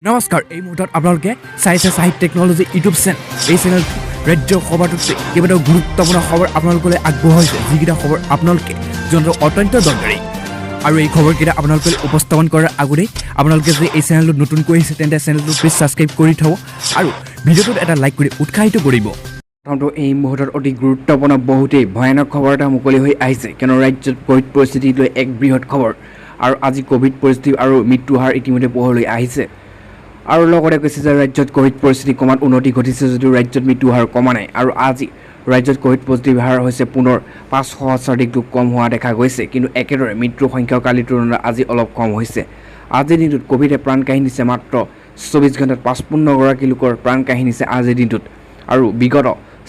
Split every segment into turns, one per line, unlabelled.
নমস্কাৰ এই মুহূৰ্তত আপোনালোকে চাইছে সাহিত্য টেকনলজি ইউটিউব চেনেল এই চেনেল ৰাজ্যৰ খবৰটোতে কেইবাটাও গুৰুত্বপূৰ্ণ খবৰ আপোনালোকলৈ আগবঢ়াইছে যিকেইটা খবৰ আপোনালোকে জনাটো অত্যন্ত দৰকাৰী আৰু এই খবৰকেইটা আপোনালোকে উপস্থাপন কৰাৰ আগতে আপোনালোকে যদি এই চেনেলটো নতুনকৈ আহিছে তেন্তে চেনেলটো প্লিজ ছাবস্ক্ৰাইব কৰি থব আৰু ভিডিঅ'টোত এটা লাইক কৰি উৎসাহিত কৰিব প্ৰথমটো এই মুহূৰ্তত অতি গুৰুত্বপূৰ্ণ বহুতেই ভয়ানক খবৰ এটা মুকলি হৈ আহিছে কিয়নো ৰাজ্যত কোভিড পৰিস্থিতি লৈ এক বৃহৎ খবৰ আৰু আজি কোভিড পৰিস্থিতি আৰু মৃত্যুৰ হাৰ ইতিমধ্যে পোহৰলৈ আহিছে আৰু লগতে কৈছে যে ৰাজ্যত কোভিড পৰিস্থিতি কমাত উন্নতি ঘটিছে যদিও ৰাজ্যত মৃত্যুৰ হাৰ কমা নাই আৰু আজি ৰাজ্যত কোভিড পজিটিভ হাৰ হৈছে পুনৰ ৫০০ লোক কম হোৱা দেখা গৈছে কিন্তু একেদৰে মৃত্যুৰ সংখ্যাও কালিৰ তুলনাত আজি অলপ কম হৈছে আজিৰ দিনটোত কোভিডে প্ৰাণ কাঢ়িছে মাত্ৰ ২৪ ঘণ্টাত ৫৫গৰাকী লোকৰ প্ৰাণ কাঢ়িছে আজিৰ দিনটোত আৰু বিগত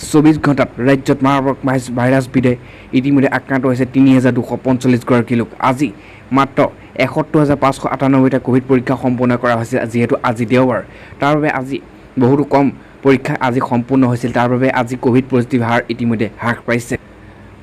২৪ ঘণ্টাত ৰাজ্যত মাৰাত্মক ভাইৰাছবিধে ইতিমধ্যে আক্ৰান্ত হৈছে ৩২৪৫ লোক আজি মাত্ৰ ৭১৫৯৮টা কোভিড পৰীক্ষা সম্পূৰ্ণ কৰা হৈছে যিহেতু আজি দেওবাৰ তাৰ বাবে আজি বহুতো কম পৰীক্ষা আজি সম্পূৰ্ণ হৈছিল তাৰ বাবে আজি কোভিড পজিটিভ হাৰ ইতিমধ্যে হ্ৰাস পাইছে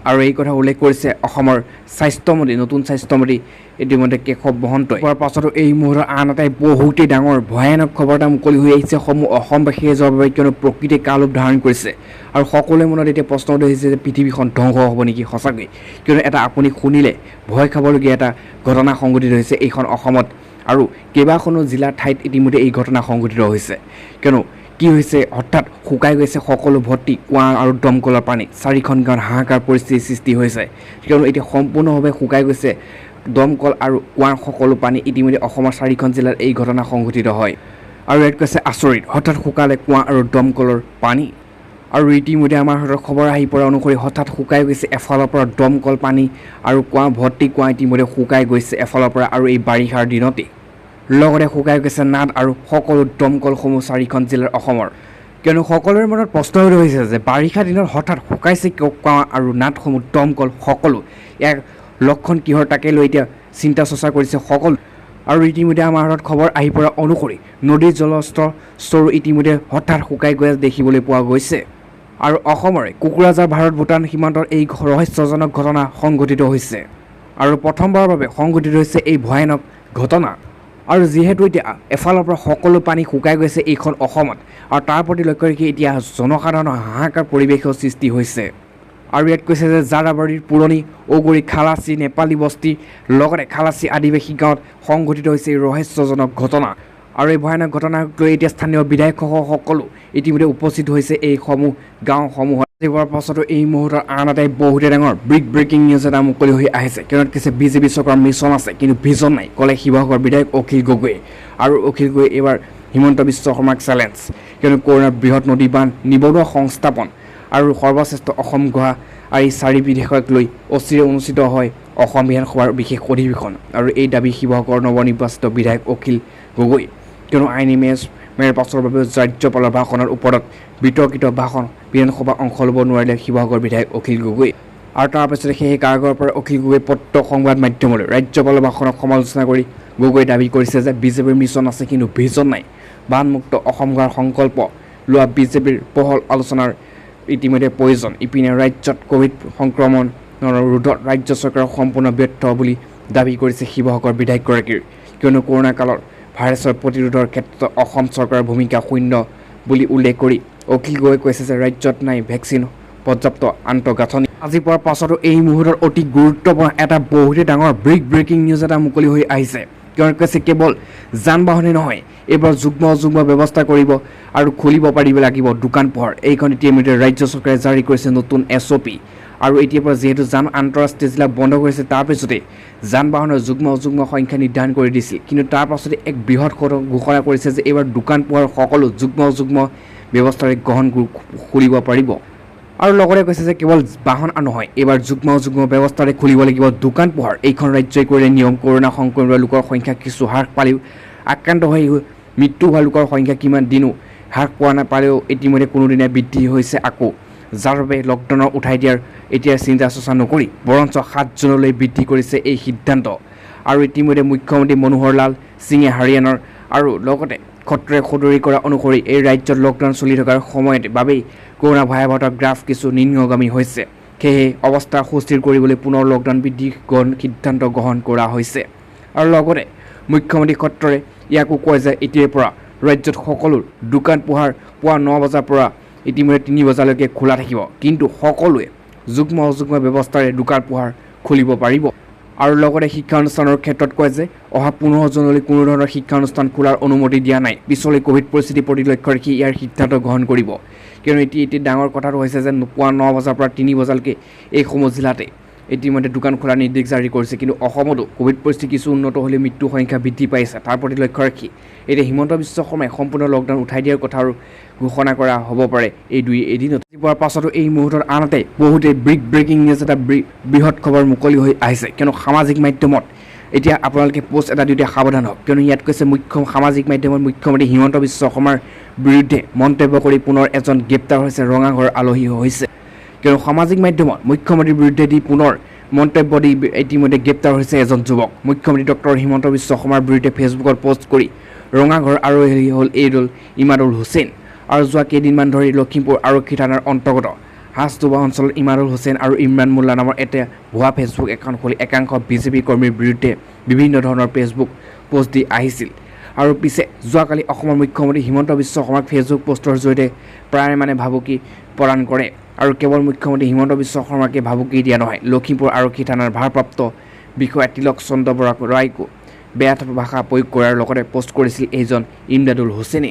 আৰু এই কথা উল্লেখ কৰিছে অসমৰ স্বাস্থ্যমন্ত্ৰী নতুন স্বাস্থ্যমন্ত্ৰী ইতিমধ্যে কেশৱ মহন্তই হোৱাৰ পাছতো এই মুহূৰ্তত আন এটাই বহুতেই ডাঙৰ ভয়ানক খবৰ এটা মুকলি হৈ আহিছে অসমবাসীয়ে যোৱাৰ বাবে কিয়নো প্ৰকৃতিয়ে কালৰূপ ধাৰণ কৰিছে আৰু সকলোৰে মনত এতিয়া প্ৰশ্ন উঠিছে যে পৃথিৱীখন ধ্বংস হ'ব নেকি সঁচাকৈ কিয়নো এটা আপুনি শুনিলে ভয় খাবলগীয়া এটা ঘটনা সংঘটিত হৈছে এইখন অসমত আৰু কেইবাখনো জিলাৰ ঠাইত ইতিমধ্যে এই ঘটনা সংঘটিত হৈছে কিয়নো কি হৈছে হঠাৎ শুকাই গৈছে সকলো ভৰ্তি কুঁৱা আৰু দমকলৰ পানী ৪খন গাঁৱত হাহাকাৰ পৰিস্থিতিৰ সৃষ্টি হৈছে কিয়নো এতিয়া সম্পূৰ্ণভাৱে শুকাই গৈছে দমকল আৰু কুঁৱাৰ সকলো পানী ইতিমধ্যে অসমৰ ৪খন জিলাত এই ঘটনা সংঘটিত হয় আৰু ইয়াত কৈছে আচৰিত হঠাৎ শুকালে কুঁৱা আৰু দমকলৰ পানী আৰু ইতিমধ্যে আমাৰ হাতত খবৰ আহি পৰা অনুসৰি হঠাৎ শুকাই গৈছে এফালৰ পৰা দমকল পানী আৰু কুঁৱা ভৰ্তি কুঁৱা ইতিমধ্যে শুকাই গৈছে এফালৰ পৰা আৰু এই বাৰিষাৰ দিনতেই লগতে শুকাই গৈছে নাদ আৰু সকলো দমকলসমূহ ৪খন জিলাৰ অসমৰ কিয়নো সকলোৰে মনত প্ৰশ্ন হৈ হৈছে যে বাৰিষা দিনত হঠাৎ শুকাইছে কুঁৱা আৰু নাদসমূহ দমকল সকলো ইয়াৰ লক্ষণ কিহৰ তাকে লৈ এতিয়া চিন্তা চৰ্চা কৰিছে সকলো আৰু ইতিমধ্যে আমাৰ হাতত খবৰ আহি পৰা অনুসৰি নদীৰ জলস্তৰ ইতিমধ্যে হঠাৎ শুকাই গৈ দেখিবলৈ পোৱা গৈছে আৰু অসমৰে কোকৰাঝাৰ ভাৰত ভূটান সীমান্তৰ এই ৰহস্যজনক ঘটনা সংঘটিত হৈছে আৰু প্ৰথমবাৰৰ বাবে সংঘটিত হৈছে এই ভয়ানক ঘটনা আৰু যিহেতু এতিয়া এফালৰ পৰা সকলো পানী শুকাই গৈছে এইখন অসমত আৰু তাৰ প্ৰতি লক্ষ্য ৰাখি এতিয়া জনসাধাৰণৰ হাহাকাৰ পৰিৱেশৰ সৃষ্টি হৈছে আৰু ইয়াত কৈছে যে জাৰাবাৰীৰ পুৰণি ঔগুৰি খালাচী নেপালী বস্তি লগতে খালাচী আদিবাসী গাঁৱত সংঘটিত হৈছে এই ৰহস্যজনক ঘটনা আৰু এই ভয়ানক ঘটনাক লৈ এতিয়া স্থানীয় বিধায়কসহ সকলো ইতিমধ্যে উপস্থিত হৈছে এইসমূহ গাঁওসমূহত হোৱাৰ পাছতো এই মুহূৰ্তত আন এটাই বহুতে ডাঙৰ ব্ৰেকিং নিউজ এটা মুকলি হৈ আহিছে কিয়নো কৈছে বিজেপি চৰকাৰৰ মিছন আছে কিন্তু ভিজন নাই ক'লে শিৱসাগৰ বিধায়ক অখিল গগৈ আৰু অখিল গগৈ এইবাৰ হিমন্ত বিশ্ব শৰ্মাক চেলেঞ্জ কিয়নো কৰোণাৰ বৃহৎ নদী বান্ধ নিবনুৱা সংস্থাপন আৰু সৰ্বশ্ৰেষ্ঠ অসম গঢ়া আৰু এই 4 বিধেয়কক লৈ অচিৰে অনুষ্ঠিত হয় অসম বিধানসভাৰ বিশেষ অধিৱেশন আৰু এই দাবী শিৱসাগৰৰ নৱনিৰ্বাচিত বিধায়ক অখিল গগৈ কিয়নো আইনী মেৰ পাছৰ বাবে ৰাজ্যপালৰ ভাষণৰ ওপৰত বিতৰ্কিত ভাষণ বিধানসভা অংশ ল'ব নোৱাৰিলে শিৱসাগৰ বিধায়ক অখিল গগৈ আৰু তাৰপিছতে সেই কাৰাগাৰৰ পৰা অখিল গগৈ পত্ৰ সংবাদ মাধ্যমলৈ ৰাজ্যপালৰ ভাষণক সমালোচনা কৰি গগৈ দাবী কৰিছে যে বিজেপিৰ মিছন আছে কিন্তু ভিজন নাই বানমুক্ত অসম গঢ়াৰ সংকল্প লোৱা বিজেপিৰ বহল আলোচনাৰ ইতিমধ্যে প্ৰয়োজন ইপিনে ৰাজ্যত কোভিড সংক্ৰমণৰ ৰোধত ৰাজ্য চৰকাৰ সম্পূৰ্ণ ব্যৰ্থ বুলি দাবী কৰিছে শিৱসাগৰ বিধায়কগৰাকীৰ কিয়নো কৰোণা কালৰ ভাইৰাছৰ প্ৰতিৰোধৰ ক্ষেত্ৰত অসম চৰকাৰৰ ভূমিকা শূন্য বুলি উল্লেখ কৰি অখিল গগৈ কৈছে যে ৰাজ্যত নাই ভেকচিন পৰ্যাপ্ত আন্তঃগাঁথনি আজি পোৱাৰ পাছতো এই মুহূৰ্তত অতি গুৰুত্বপূৰ্ণ এটা বহুতে ডাঙৰ ব্ৰেকিং নিউজ এটা মুকলি হৈ আহিছে কিয়নো কৈছে কেৱল যান বাহনে নহয় এইবাৰ যুগ্ম ব্যৱস্থা কৰিব আৰু খুলিব পাৰিব লাগিব দোকান পোহাৰ এইখন ইতিমধ্যে ৰাজ্য চৰকাৰে জাৰি কৰিছে নতুন SOP আৰু এতিয়াৰ পৰা যিহেতু আন্তঃৰাষ্ট্ৰীয় জিলা বন্ধ কৰিছে তাৰপিছতে যান বাহনৰ যুগ্ম সংখ্যা নিৰ্ধাৰণ কৰি দিছিল কিন্তু তাৰ পাছতে এক বৃহৎ ঘোষণা কৰিছে যে এইবাৰ দোকান পোহাৰ সকলো যুগ্ম ব্যৱস্থাৰে খুলিব পাৰিব আৰু লগতে কৈছে যে কেৱল বাহন নহয় এইবাৰ যুগ্ম ব্যৱস্থাৰে খুলিব লাগিব দোকান পোহাৰ এইখন ৰাজ্যই কৰিলে নিয়ম কৰোণা সংক্ৰমিত লোকৰ সংখ্যা কিছু হ্ৰাস পালেও আক্ৰান্ত হৈ মৃত্যু হোৱা লোকৰ সংখ্যা কিমান দিনো হ্ৰাস পোৱা নাপালেও ইতিমধ্যে কোনোদিনে বৃদ্ধি হৈছে আকৌ যাৰ বাবে লকডাউনৰ উঠাই দিয়াৰ এতিয়া চিন্তা চৰ্চা নকৰি বৰঞ্চ 7 জুনলৈ বৃদ্ধি কৰিছে এই সিদ্ধান্ত আৰু ইতিমধ্যে মুখ্যমন্ত্ৰী মনোহৰ লাল সিঙে হাৰিয়ানাৰ আৰু লগতে খটৰে খদৰি কৰা অনুসৰি এই ৰাজ্যত লকডাউন চলি থকাৰ সময়ত বাবেই কৰোণা ভয়াৱহতাৰ গ্ৰাফ কিছু নিম্নগামী হৈছে সেয়ে অৱস্থা সুস্থিৰ কৰিবলৈ পুনৰ লকডাউন বৃদ্ধি সিদ্ধান্ত গ্ৰহণ কৰা হৈছে আৰু লগতে মুখ্যমন্ত্ৰী সত্ৰৰে ইয়াকো কয় যে এতিয়াৰ পৰা ৰাজ্যত সকলো দোকান পোহাৰ পুৱা 9 বজাৰ পৰা ইতিমধ্যে 3 বজালৈকে খোলা থাকিব কিন্তু সকলোৱে যুগ্ম অযুগ্ম ব্যৱস্থাৰে দোকান পোহাৰ খুলিব পাৰিব আৰু লগতে শিক্ষানুষ্ঠানৰ ক্ষেত্ৰত কয় যে অহা 15 জুনলৈ কোনো ধৰণৰ শিক্ষানুষ্ঠান খোলাৰ অনুমতি দিয়া নাই পিছলৈ কোভিড পৰিস্থিতি প্ৰতি লক্ষ্য ৰাখি ইয়াৰ সিদ্ধান্ত গ্ৰহণ কৰিব কিয়নো এতিয়া ডাঙৰ কথাটো হৈছে যে পুৱা 9 বজাৰ পৰা 3 বজালৈকে এইসমূহ জিলাতে ইতিমধ্যে দোকান খোলাৰ নিৰ্দেশ জাৰি কৰিছে কিন্তু অসমতো কোভিড পৰিস্থিতি কিছু উন্নত হ'লে মৃত্যুৰ সংখ্যা বৃদ্ধি পাইছে তাৰ প্ৰতি লক্ষ্য ৰাখি এতিয়া হিমন্ত বিশ্ব শৰ্মাই সম্পূৰ্ণ লকডাউন উঠাই দিয়াৰ কথা আৰু ঘোষণা কৰা হ'ব পাৰে এই দুই এদিনত পোৱাৰ পাছতো এই মুহূৰ্তত আনহাতে বহুতে ব্ৰেকিং নিউজ এটা বৃহৎ খবৰ মুকলি হৈ আহিছে কিয়নো সামাজিক মাধ্যমত এতিয়া আপোনালোকে পোষ্ট এটা দিওঁতে সাৱধান হওক কিয়নো ইয়াত কৈছে সামাজিক মাধ্যমত মুখ্যমন্ত্ৰী হিমন্ত বিশ্ব শৰ্মাৰ বিৰুদ্ধে মন্তব্য কৰি পুনৰ এজন গ্ৰেপ্তাৰ হৈছে ৰঙাঘৰ আলহী হৈছে কিয়নো সামাজিক মাধ্যমত মুখ্যমন্ত্ৰীৰ বিৰুদ্ধে দি পুনৰ মন্তব্য দি ইতিমধ্যে গ্ৰেপ্তাৰ হৈছে এজন যুৱক মুখ্যমন্ত্ৰী ডক্টৰ হিমন্ত বিশ্ব শৰ্মাৰ বিৰুদ্ধে ফেচবুকত পোষ্ট কৰি ৰঙাঘৰ আলহী হ'ল এইদুল ইমাদুল হুছেইন আৰু যোৱা কেইদিনমান ধৰি লখিমপুৰ আৰক্ষী থানাৰ অন্তৰ্গত হাজদোবা অঞ্চলত ইমাদুল হুছেইন আৰু ইমৰান মোল্লা নামৰ এটা ভুৱা ফেচবুক একাউণ্ট খুলি একাংশ বিজেপি কৰ্মীৰ বিৰুদ্ধে বিভিন্ন ধৰণৰ ফেচবুক পোষ্ট দি আহিছিল আৰু পিছে যোৱাকালি অসমৰ মুখ্যমন্ত্ৰী হিমন্ত বিশ্ব শৰ্মাক ফেচবুক পোষ্টৰ জৰিয়তে প্ৰায় ভাবুকি প্ৰদান কৰে আৰু কেৱল মুখ্যমন্ত্ৰী হিমন্ত বিশ্ব শৰ্মাকে ভাবুকি দিয়া নহয় লখিমপুৰ আৰক্ষী থানাৰ ভাৰপ্ৰাপ্ত বিষয়া তিলক চন্দ্ৰ বৰা ৰায়কো বেয়া ভাষা প্ৰয়োগ কৰাৰ লগতে পোষ্ট কৰিছিল এইজন ইমদাদুল হুছেইনে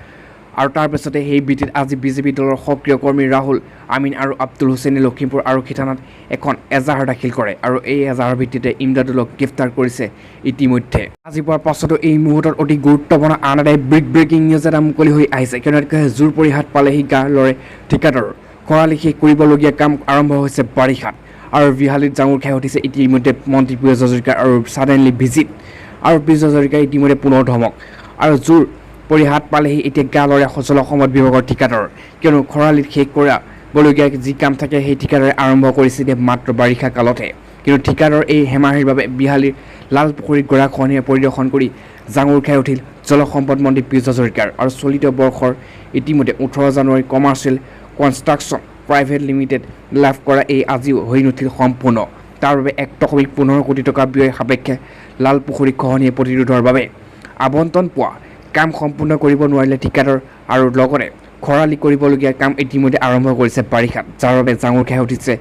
আৰু তাৰ পিছতে সেই ভিত্তিত আজি বিজেপি দলৰ সক্ৰিয় কৰ্মী ৰাহুল আমিন আৰু আব্দুল হুছেইনে লখিমপুৰ আৰক্ষী থানাত এখন এজাহাৰ দাখিল কৰে আৰু এই এজাহাৰৰ ভিত্তিতে ইমদাদুলক গ্ৰেপ্তাৰ কৰিছে ইতিমধ্যে আজি পোৱাৰ পাছতো এই মুহূৰ্তত অতি গুৰুত্বপূৰ্ণ আন এটা ব্ৰেকিং নিউজ এটা মুকলি হৈ আহিছে কিয়নো জোৰ পৰিহাত পালেহি গা লৰে ঠিকাদাৰৰ খৰালি শেষ কৰিবলগীয়া কাম আৰম্ভ হৈছে বাৰিষাত আৰু বিহালীত জাঙুৰ খাই উঠিছে ইতিমধ্যে মন্ত্ৰী পীযুষ হাজৰিকা আৰু ছাডেনলি ভিজিট আৰু পীযুষ হাজৰিকাই ইতিমধ্যে পুনৰ ধমক আৰু জোৰ পৰিহাত পালেহি এতিয়া গা লৰে সচল অসমত বিভাগৰ ঠিকাদাৰ কিয়নো খৰালিত শেষ কৰাবলগীয়া যি কাম থাকে সেই ঠিকাদাৰে আৰম্ভ কৰিছিল মাত্ৰ বাৰিষা কালতহে কিন্তু ঠিকাদাৰৰ এই হেমাহিৰ বাবে বিহালীৰ লালপুখুৰীত গৰাখহনীয়া পৰিদৰ্শন কৰি জাঙুৰ খাই উঠিল জলসম্পদ মন্ত্ৰী পীযুষ হাজৰিকাৰ আৰু চলিত বৰ্ষৰ ইতিমধ্যে 18 জানুৱাৰী কমাৰ্চিয়েল কনষ্ট্ৰাকশ্যন প্ৰাইভেট লিমিটেড লাভ কৰা এই আজিও হৈ নুঠিল সম্পূৰ্ণ তাৰ বাবে 1.15 কোটি টকা ব্যয় সাপেক্ষে লালপুখুৰী খহনীয়া প্ৰতিৰোধৰ বাবে আবণ্টন পোৱা কাম সম্পূৰ্ণ কৰিব নোৱাৰিলে ঠিকাদাৰ আৰু লগতে খৰালি কৰিবলগীয়া কাম ইতিমধ্যে আৰম্ভ কৰিছে বাৰিষাত যাৰ বাবে জাঙুৰ খাই উঠিছে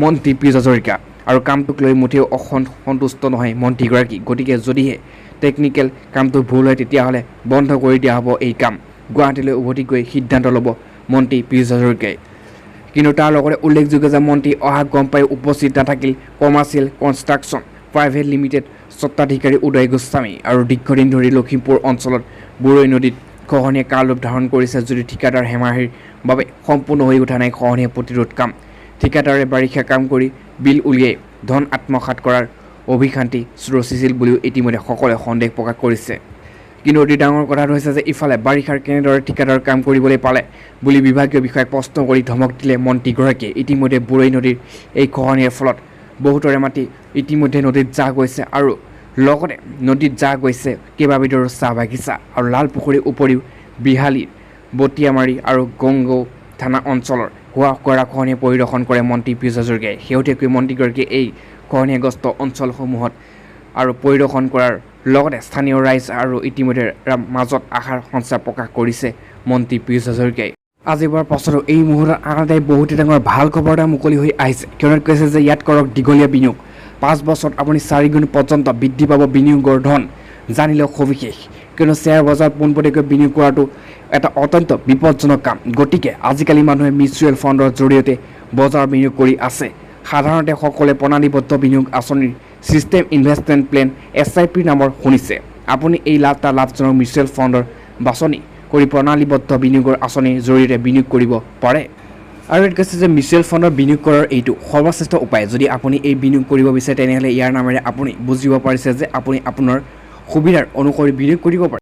মন্ত্ৰী পীযুষ হাজৰিকা আৰু কামটোক লৈ মুঠেও অসন্তুষ্ট নহয় মন্ত্ৰীগৰাকী গতিকে যদিহে টেকনিকেল কামটো ভুল হয় তেতিয়াহ'লে বন্ধ কৰি দিয়া হ'ব এই কাম গুৱাহাটীলৈ উভতি গৈ সিদ্ধান্ত ল'ব মন্ত্ৰী পীযুষ হাজৰিকাই কিন্তু তাৰ লগতে উল্লেখযোগ্য যে মন্ত্ৰী অহা গম পাই উপস্থিত নাথাকিল কমাৰ্চিয়েল কনষ্ট্ৰাকশ্যন প্ৰাইভেট লিমিটেড স্বত্বাধিকাৰী উদয় গোস্বামী আৰু দীৰ্ঘদিন ধৰি লখিমপুৰ অঞ্চলত বুৰৈ নদীত খহনীয়া কাল ৰূপ ধাৰণ কৰিছে যদি ঠিকাদাৰ হেমাহিৰ বাবে সম্পূৰ্ণ হৈ উঠা নাই খহনীয়া প্ৰতিৰোধ কাম ঠিকাদাৰে বাৰিষা কাম কৰি বিল উলিয়াই ধন আত্মসাৎ কৰাৰ অভিশান্তি ৰচিছিল বুলিও ইতিমধ্যে সকলোৱে সন্দেহ প্ৰকাশ কৰিছে কিন্তু অতি ডাঙৰ কথাটো হৈছে যে ইফালে বাৰিষাৰ কেনেদৰে ঠিকাদাৰ কাম কৰিবলৈ পালে বুলি বিভাগীয় বিষয়াক প্ৰশ্ন কৰি ধমক দিলে মন্ত্ৰীগৰাকীয়ে ইতিমধ্যে বুৰৈ নদীৰ এই খহনীয়াৰ ফলত বহুতৰে মাটি ইতিমধ্যে নদীত জাহ গৈছে আৰু লগতে নদীত জাহ গৈছে কেইবাবিধৰো চাহ বাগিচা আৰু লালপুখুৰীৰ উপৰিও বিহালীৰ বটিয়ামাৰী আৰু গংগৌ থানা অঞ্চলৰ হোৱা গৰাখহনীয়া পৰিদৰ্শন কৰে মন্ত্ৰী পীযুষ হাজৰিকাই শেহতীয়াকৈ মন্ত্ৰীগৰাকীয়ে এই খহনীয়াগ্ৰস্ত অঞ্চলসমূহত আৰু পৰিদৰ্শন কৰাৰ লগতে স্থানীয় ৰাইজ আৰু ইতিমধ্যে মাজত আশাৰ সঞ্চাৰ প্ৰকাশ কৰিছে মন্ত্ৰী পীযুষ হাজৰিকাই আজি পোৱাৰ পাছতো এই মুহূৰ্তত আনহাতে বহুতে ডাঙৰ ভাল খবৰ এটা মুকলি হৈ আহিছে কিয়নো কৈছে যে ইয়াত কৰক দীঘলীয়া বিনিয়োগ 5 বছৰত আপুনি 4 গুণ পৰ্যন্ত বৃদ্ধি পাব বিনিয়োগৰ ধন জানিলেও সবিশেষ কিয়নো শ্বেয়াৰ বজাৰত পোনপটীয়াকৈ বিনিয়োগ কৰাটো এটা অত্যন্ত বিপদজনক কাম গতিকে আজিকালি মানুহে মিউচুৱেল ফাণ্ডৰ জৰিয়তে বজাৰ বিনিয়োগ কৰি আছে সাধাৰণতে সকলোৱে প্ৰণালীবদ্ধ বিনিয়োগ আঁচনিৰ ছিষ্টেম ইনভেষ্টমেণ্ট প্লেন SIP নামৰ শুনিছে আপুনি এই লাভজনক মিউচুৱেল ফাণ্ডৰ বাছনি কৰি প্ৰণালীবদ্ধ বিনিয়োগৰ আঁচনিৰ জৰিয়তে বিনিয়োগ কৰিব পাৰে আৰু এটা কৈছে যে মিউচুৱেল ফাণ্ডৰ বিনিয়োগ কৰাৰ এইটো সৰ্বশ্ৰেষ্ঠ উপায় যদি আপুনি এই বিনিয়োগ কৰিব বিচাৰে তেনেহ'লে ইয়াৰ নামেৰে আপুনি বুজিব পাৰিছে যে আপুনি আপোনাৰ সুবিধাৰ অনুসৰি বিনিয়োগ কৰিব পাৰে